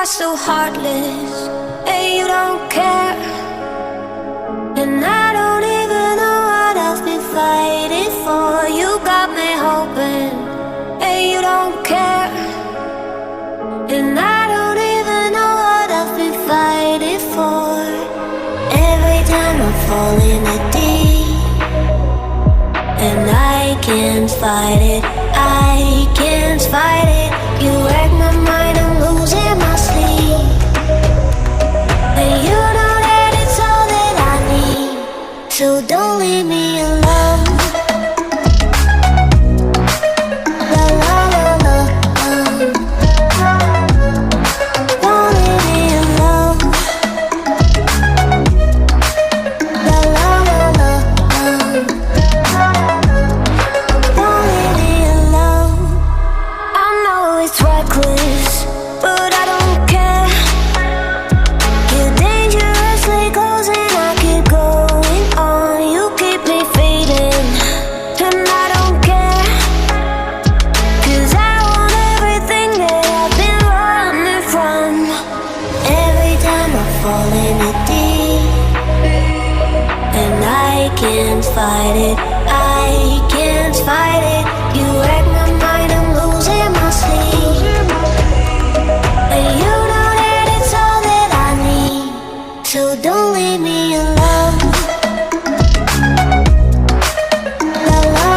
are so heartless, and you don't care. And I don't even know what I've been fighting for. You got me hoping, and you don't care. And I don't even know what I've been fighting for. Every time I fall in the deep, and I can't fight it, I can't fight it. You wreck my mind, I'm losing my sleep. And you know that it's all that I need, so don't leave me alone. La la la la, don't leave me alone. La la la la, don't leave me alone. I know it's reckless, but I don't care. You're dangerously close and I keep going on. You keep me fading, and I don't care. 'Cause I want everything that I've been running from. Every time I fall in the deep, and I can't fight it, I can't fight it.